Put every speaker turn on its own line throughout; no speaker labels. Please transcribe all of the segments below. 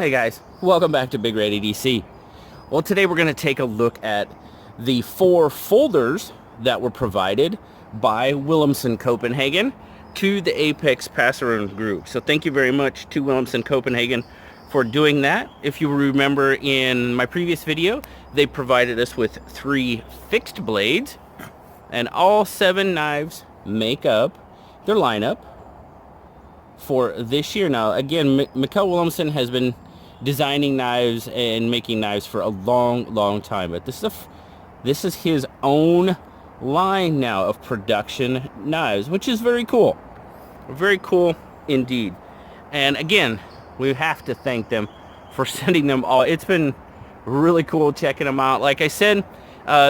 Hey guys, welcome back to BigRedEDC. Well, today we're going to take a look at the 4 folders that were provided by Willumsen Copenhagen to the Apex Passaround group. So thank you very much to Willumsen Copenhagen for doing that. If you remember in my previous video, they provided us with 3 fixed blades, and all 7 knives make up their lineup for this year. Now again, Mikkel Willumsen has been designing knives and making knives for a long time, but this is his own line now of production knives, which is very cool indeed. And again, we have to thank them for sending them all. It's been really cool checking them out. Like I said,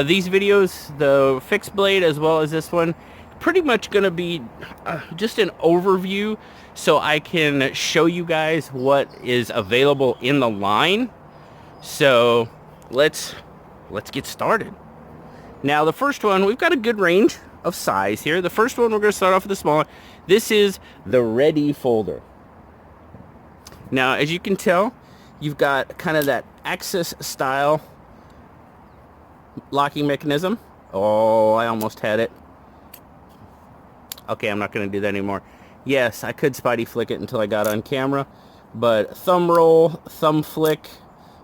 these videos, the fixed blade as well as this one, pretty much going to be just an overview so I can show you guys what is available in the line. So let's get started. Now the first one, we've got a good range of size here. The first one, we're going to start off with the small one. This is the Ready folder. Now as you can tell, you've got kind of that Axis style locking mechanism. Oh, I almost had it. Okay, I'm not going to do that anymore. Yes, I could Spidey flick it until I got on camera, but thumb roll, thumb flick,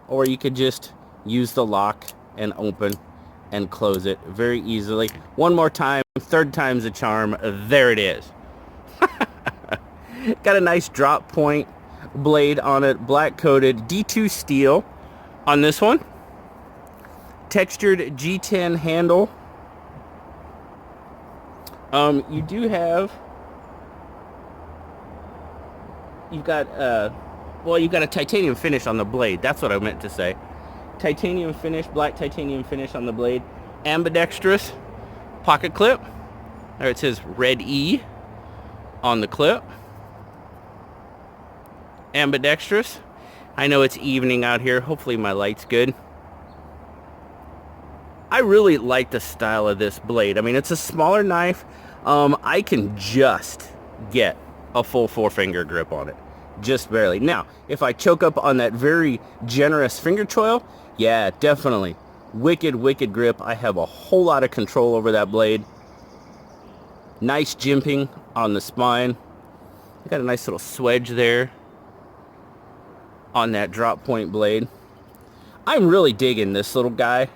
or you could just use the lock and open and close it very easily. One more time, third time's a charm. There it is. Got a nice drop point blade on it, black coated D2 steel on this one. Textured G10 handle. You do have, you've got a titanium finish on the blade. That's what I meant to say. Titanium finish, black titanium finish on the blade. Ambidextrous pocket clip. There it says Red E on the clip. Ambidextrous. I know it's evening out here. Hopefully my light's good. I really like the style of this blade. I mean, it's a smaller knife. I can just get a full 4-finger grip on it. Just barely. Now, if I choke up on that very generous finger choil, yeah, definitely. Wicked grip. I have a whole lot of control over that blade. Nice jimping on the spine. I got a nice little swedge there on that drop point blade. I'm really digging this little guy.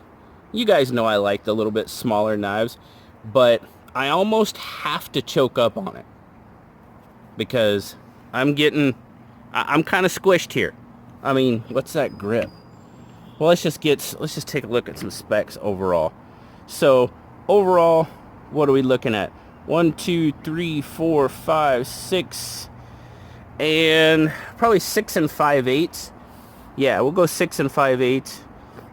You guys know I like the little bit smaller knives, but I almost have to choke up on it because I'm kind of squished here. I mean, what's that grip? Well, let's just take a look at some specs overall. So overall, what are we looking at? 1, 2, 3, 4, 5, 6, and probably 6 5/8. Yeah, we'll go 6 5/8.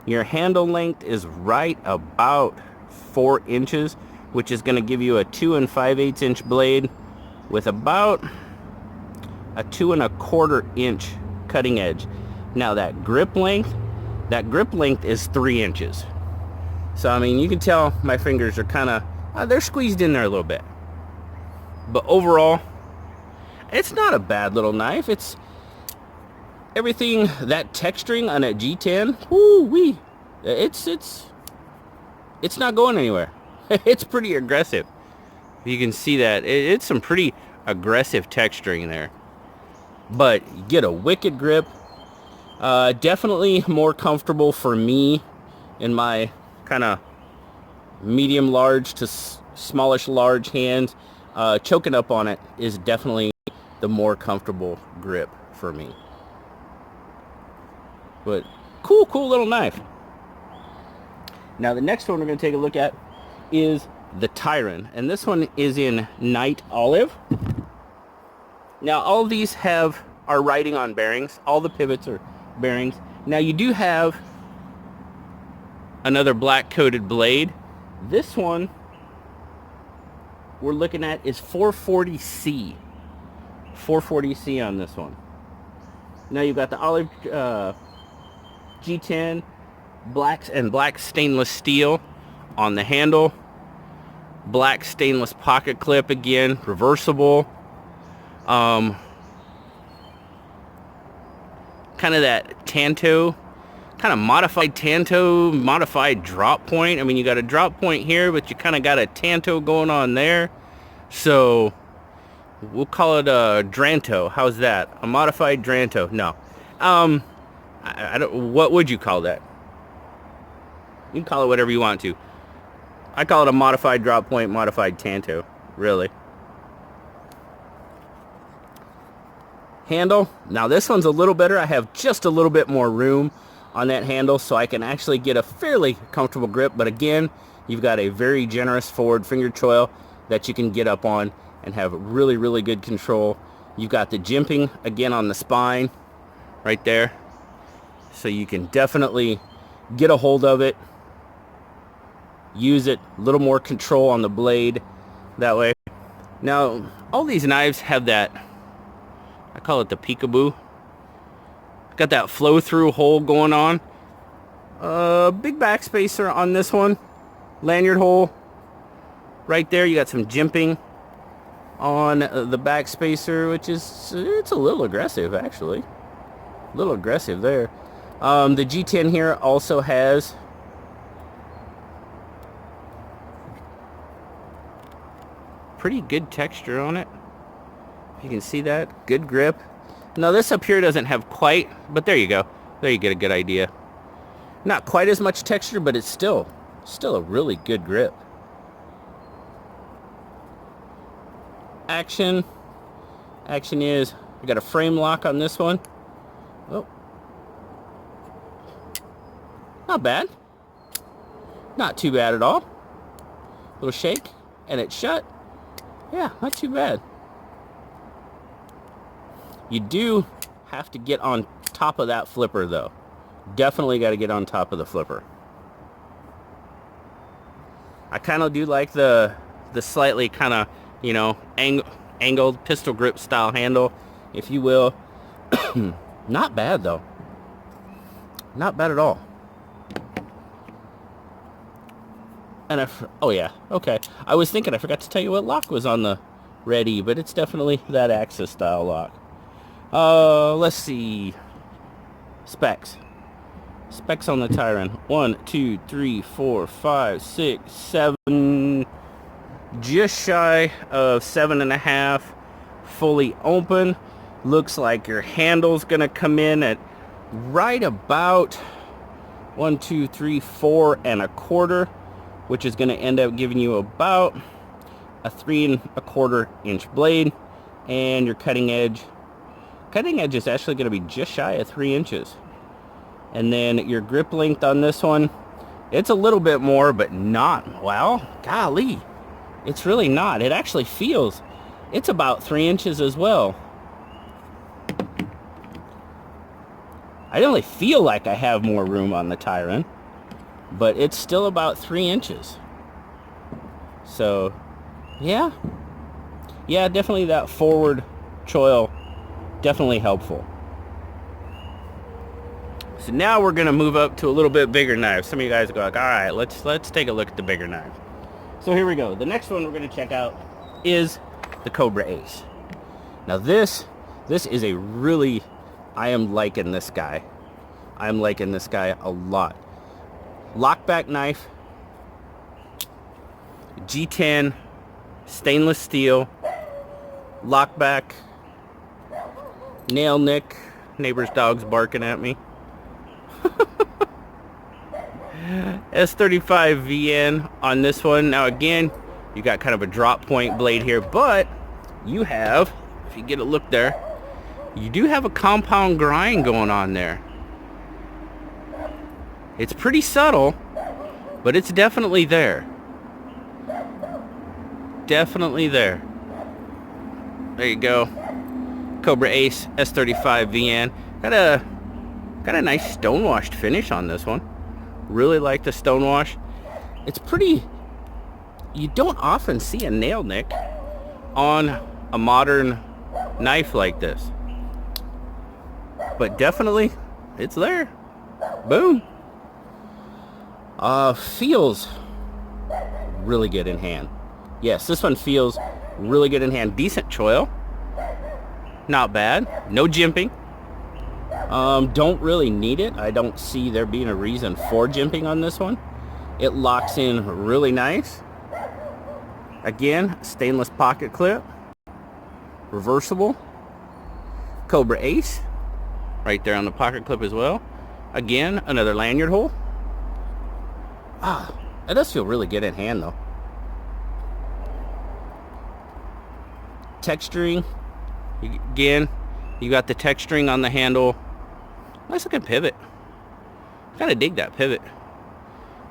Your handle length is right about 4 inches, which is going to give you a 2 5/8 inch blade with about a 2 1/4 inch cutting edge. Now that grip length is 3 inches. So I mean, you can tell my fingers are kind of, they're squeezed in there a little bit. But overall, it's not a bad little knife. It's everything, that texturing on that G10, woo-wee, it's not going anywhere. It's pretty aggressive. You can see that. It's some pretty aggressive texturing there. But you get a wicked grip. Definitely more comfortable for me in my kind of medium large to smallish large hands. Choking up on it is definitely the more comfortable grip for me. But cool little knife. Now the next one we're going to take a look at is the Tyran, and this one is in Night Olive. Now all of these are writing on bearings. All the pivots are bearings. Now you do have another black coated blade. This one we're looking at is 440C. 440C on this one. Now you've got the olive G10 black stainless steel on the handle. Black stainless pocket clip again, reversible. kind of that Tanto, kind of modified Tanto, modified drop point. I mean, you got a drop point here, but you kind of got a Tanto going on there. So we'll call it a Dranto. How's that? A modified Dranto? No. I don't. What would you call that? You can call it whatever you want to. I call it a modified drop point, modified Tanto. Really. Handle. Now this one's a little better. I have just a little bit more room on that handle, so I can actually get a fairly comfortable grip. But again, you've got a very generous forward finger choil that you can get up on and have really, really good control. You've got the jimping again on the spine right there, so you can definitely get a hold of it, use it, a little more control on the blade that way. Now all these knives have that, I call it the peekaboo. Got that flow through hole going on. Big backspacer on this one. Lanyard hole right there. You got some jimping on the backspacer, which is, it's a little aggressive actually. A little aggressive there. The G10 here also has pretty good texture on it. You can see that. Good grip. Now this up here doesn't have quite, but there you go. There you get a good idea. Not quite as much texture, but it's still a really good grip. Action is, we got a frame lock on this one. Oh. Not bad. Not too bad at all. Little shake, and it's shut. Yeah, not too bad. You do have to get on top of that flipper though. Definitely got to get on top of the flipper. I kind of do like the slightly kind of, you know, angled pistol grip style handle, if you will. Not bad though. Not bad at all. And oh yeah, okay. I was thinking I forgot to tell you what lock was on the Ready, but it's definitely that Axis style lock. Let's see. Specs on the Tyran. 1, 2, 3, 4, 5, 6, 7. Just shy of 7.5. Fully open. Looks like your handle's gonna come in at right about 1, 2, 3, 4 1/4, which is gonna end up giving you about a 3 1/4 inch blade, and your cutting edge is actually going to be just shy of 3 inches. And then your grip length on this one, it's a little bit more, but not, well, golly, it's really not. It actually feels, it's about 3 inches as well. I only feel like I have more room on the Tyran, but it's still about 3 inches. So yeah, definitely that forward choil, definitely helpful. So now we're gonna move up to a little bit bigger knives. Some of you guys go like, all right, let's take a look at the bigger knife. So here we go. The next one we're gonna check out is the Cobra Ace. Now this is a really, I am liking this guy. I'm liking this guy a lot. Lockback knife, G10, stainless steel, lockback, nail nick. Neighbor's dog's barking at me. S35 VN on this one. Now again, you got kind of a drop point blade here, but you have, if you get a look there, you do have a compound grind going on there. It's pretty subtle, but it's definitely there. Definitely there. There you go. Cobra Ace S35 VN. Got a nice stonewashed finish on this one. Really like the stonewash. It's pretty, you don't often see a nail nick on a modern knife like this. But definitely, it's there. Boom. Feels really good in hand. Yes, this one feels really good in hand. Decent choil. Not bad. No jimping. Don't really need it. I don't see there being a reason for jimping on this one. It locks in really nice. Again, stainless pocket clip, reversible, Cobra Ace, right there on the pocket clip as well. Again, another lanyard hole. It does feel really good in hand though. Texturing, again, you got the texturing on the handle. Nice looking pivot. Kind of dig that pivot.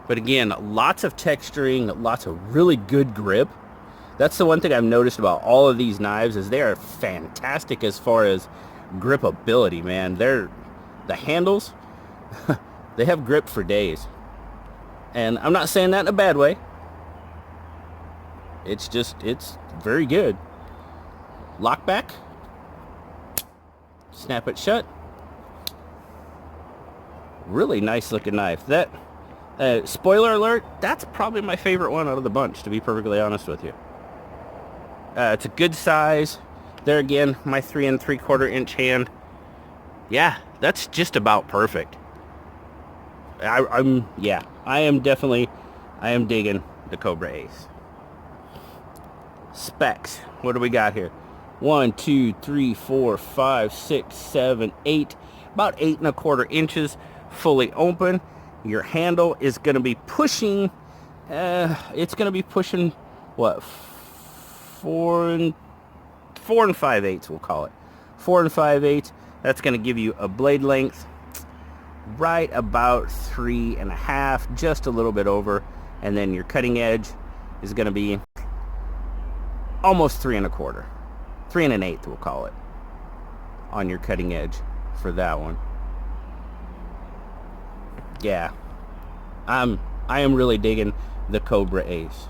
But again, lots of texturing, lots of really good grip. That's the one thing I've noticed about all of these knives is they are fantastic as far as gripability, man. The handles, they have grip for days. And I'm not saying that in a bad way. It's very good. Lock back. Snap it shut. Really nice looking knife. That spoiler alert, that's probably my favorite one out of the bunch, to be perfectly honest with you. It's a good size. There again, my 3 3/4 inch hand. Yeah, that's just about perfect. I am digging the Cobra Ace. Specs. What do we got here? 1, 2, 3, 4, 5, 6, 7, 8. About 8 1/4 inches, fully open. Your handle is going to be pushing. It's going to be pushing what? 4 5/8. We'll call it 4 5/8. That's going to give you a blade length right about 3 1/2, just a little bit over, and then your cutting edge is going to be almost 3 1/4, 3 1/8. We'll call it on your cutting edge for that one. Yeah, I am really digging the Cobra Ace.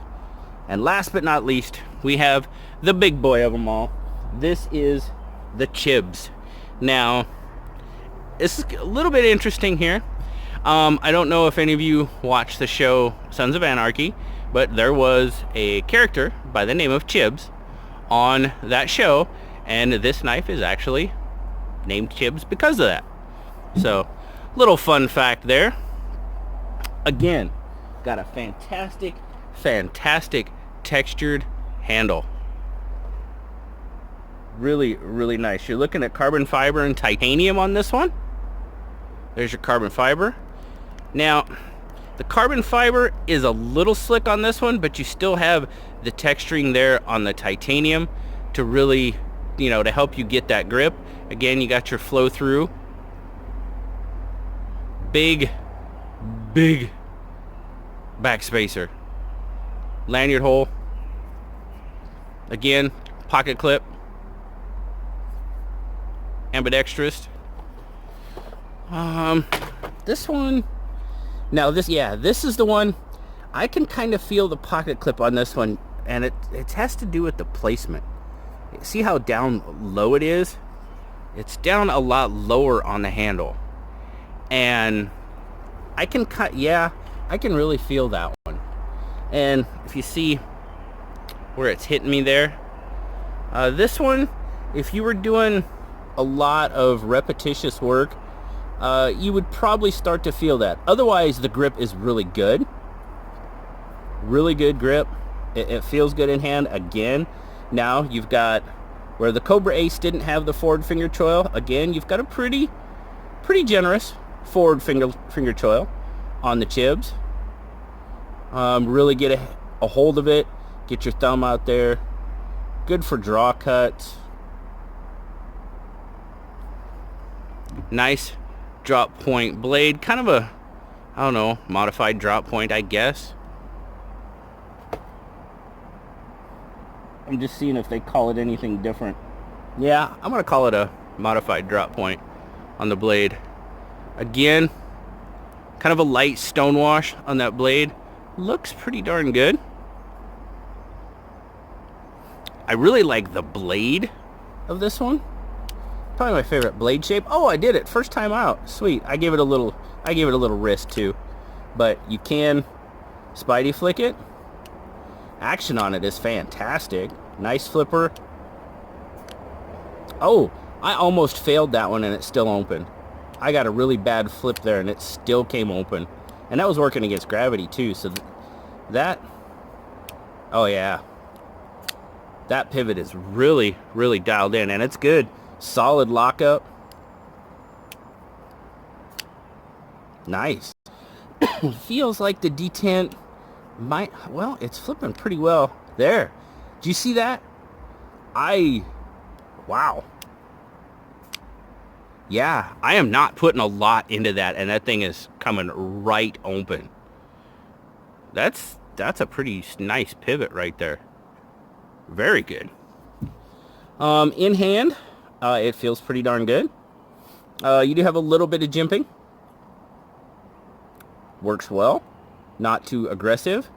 And last but not least, we have the big boy of them all. This is the Chibs. Now, this is a little bit interesting here. I don't know if any of you watched the show Sons of Anarchy, but there was a character by the name of Chibs on that show, and this knife is actually named Chibs because of that. So, little fun fact there. Again, got a fantastic textured handle. Really, really nice. You're looking at carbon fiber and titanium on this one. There's your carbon fiber. Now, the carbon fiber is a little slick on this one, but you still have the texturing there on the titanium to really, to help you get that grip. Again, you got your flow through. Big back spacer. Lanyard hole. Again, pocket clip. Ambidextrous. This one, now this is the one. I can kind of feel the pocket clip on this one, and it has to do with the placement. See how down low it is? It's down a lot lower on the handle, and I can really feel that one. And if you see where it's hitting me there, this one, if you were doing a lot of repetitious work, you would probably start to feel that. Otherwise, the grip is really good. Really good grip. It feels good in hand. Again, now you've got where the Cobra Ace didn't have the forward finger choil. Again, you've got a pretty generous forward finger choil on the Chibs. Really get a hold of it. Get your thumb out there. Good for draw cuts. Nice drop point blade. Kind of a, modified drop point, I guess. I'm just seeing if they call it anything different. Yeah, I'm going to call it a modified drop point on the blade. Again, kind of a light stonewash on that blade. Looks pretty darn good. I really like the blade of this one. Probably my favorite blade shape. Oh, I did it first time out. Sweet. I gave it a little wrist too. But you can Spidey flick it. Action on it is fantastic. Nice flipper. Oh, I almost failed that one and it's still open. I got a really bad flip there, and it still came open. And that was working against gravity, too. So that... Oh, yeah. That pivot is really, really dialed in, and it's good. Solid lockup. Nice. Feels like the detent might... Well, it's flipping pretty well. There. Do you see that? Wow. Yeah, I am not putting a lot into that, and that thing is coming right open. That's a pretty nice pivot right there. Very good. In hand, it feels pretty darn good. You do have a little bit of jimping. Works well. Not too aggressive.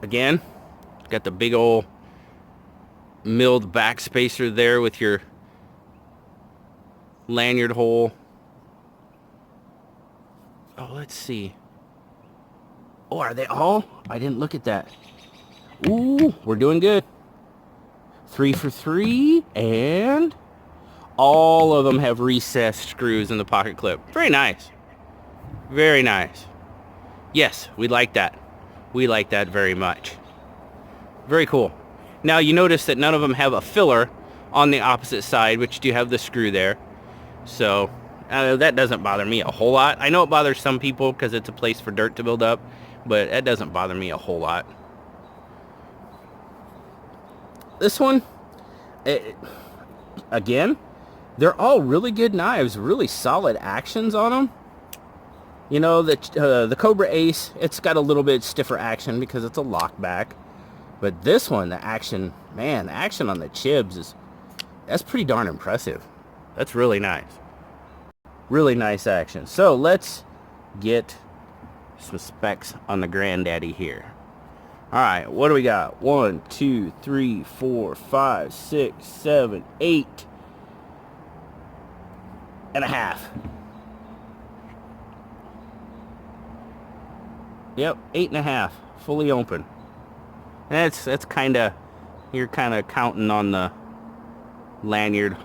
Again, got the big old milled back spacer there with your lanyard hole. Oh, let's see. Oh, are they all? I didn't look at that. Ooh, we're doing good. 3 for 3, and all of them have recessed screws in the pocket clip. Very nice. Very nice. Yes, we like that. We like that very much. Very cool. Now, you notice that none of them have a filler on the opposite side, which do have the screw there. So, that doesn't bother me a whole lot. I know it bothers some people because it's a place for dirt to build up, but that doesn't bother me a whole lot. This one, again, they're all really good knives, really solid actions on them. You know, the Cobra Ace, it's got a little bit stiffer action because it's a lockback. But this one, the action, man, the action on the Chibs that's pretty darn impressive. That's really nice. Really nice action. So let's get some specs on the granddaddy here. All right, what do we got? 1, 2, 3, 4, 5, 6, 7, 8 and a half. Yep, 8 and a half, fully open. And that's kind of, you're kind of counting on the lanyard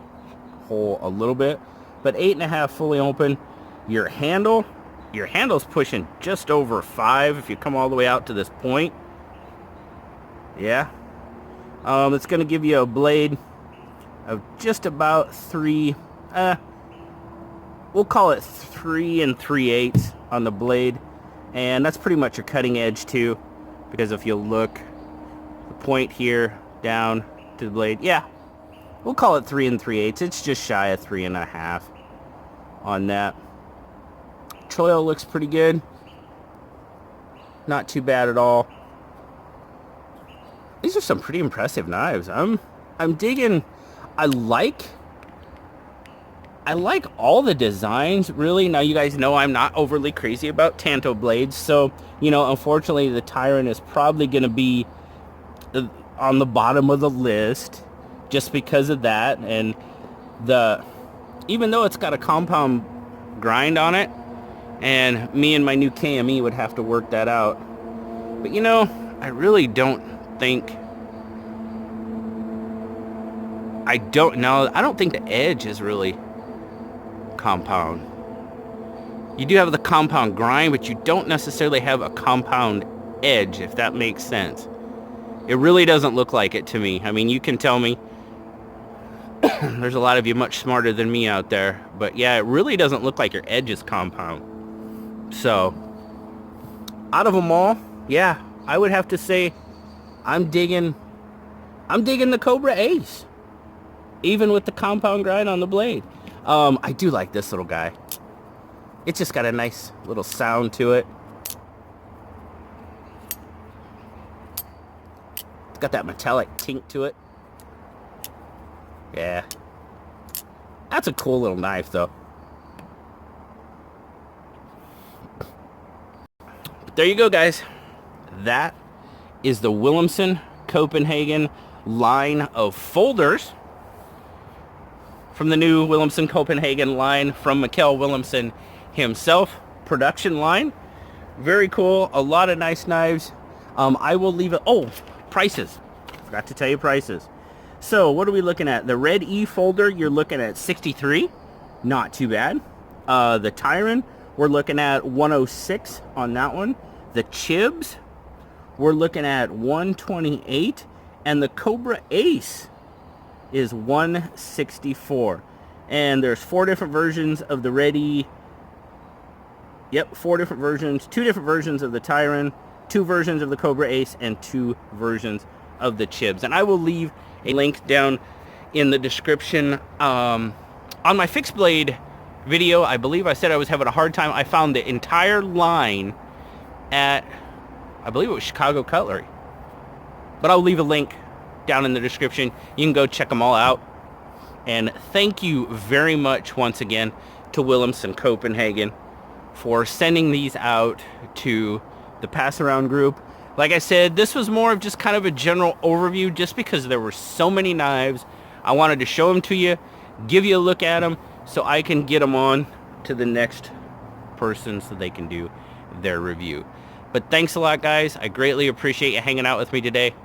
hole a little bit, but 8 and a half fully open. Your handle's pushing just over 5 if you come all the way out to this point. Yeah. It's going to give you a blade of just about 3, we'll call it 3 3/8 on the blade. And that's pretty much your cutting edge too, because if you look, the point here down to the blade, yeah, we'll call it 3 3/8. It's just shy of 3 1/2 on that. Choil looks pretty good. Not too bad at all. These are some pretty impressive knives. I'm digging. I like all the designs, really. Now, you guys know I'm not overly crazy about Tanto blades, so, you know, unfortunately, the Tyran is probably going to be on the bottom of the list just because of that. And even though it's got a compound grind on it, and me and my new KME would have to work that out. But, you know, I really don't think... I don't think the edge is really compound. You do have the compound grind, but you don't necessarily have a compound edge, if that makes sense. It really doesn't look like it to me. I mean, you can tell me. There's a lot of you much smarter than me out there, but yeah, it really doesn't look like your edge is compound. So, out of them all, yeah, I would have to say I'm digging the Cobra Ace, even with the compound grind on the blade. I do like this little guy. It's just got a nice little sound to it. It's got that metallic tink to it. Yeah. That's a cool little knife, though. But there you go, guys. That is the Willumsen Copenhagen line of folders from the new Willumsen Copenhagen line from Mikkel Willumsen himself. Production line. Very cool. A lot of nice knives. I will leave it. Oh, prices. Forgot to tell you prices. So what are we looking at? The Red E folder, you're looking at $63. Not too bad. The Tyran, we're looking at 106 on that one. The Chibs, we're looking at 128. And the Cobra Ace is 164. And there's 4 different versions of the Ready. Yep, 4 different versions. 2 different versions of the Tyran, 2 versions of the Cobra Ace, and 2 versions of the Chibs. And I will leave a link down in the description. On my fixed blade video, I believe I said I was having a hard time. I found the entire line at, I believe it was Chicago Cutlery. But I'll leave a link down in the description. You can go check them all out. And thank you very much once again to Willumsen Copenhagen for sending these out to the pass around group. Like I said, this was more of just kind of a general overview, just because there were so many knives. I wanted to show them to you, give you a look at them, so I can get them on to the next person so they can do their review. But thanks a lot, guys. I greatly appreciate you hanging out with me today.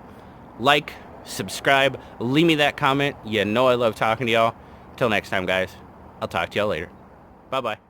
Like, subscribe, leave me that comment. You know I love talking to y'all. Till next time, guys. I'll talk to y'all later. Bye-bye.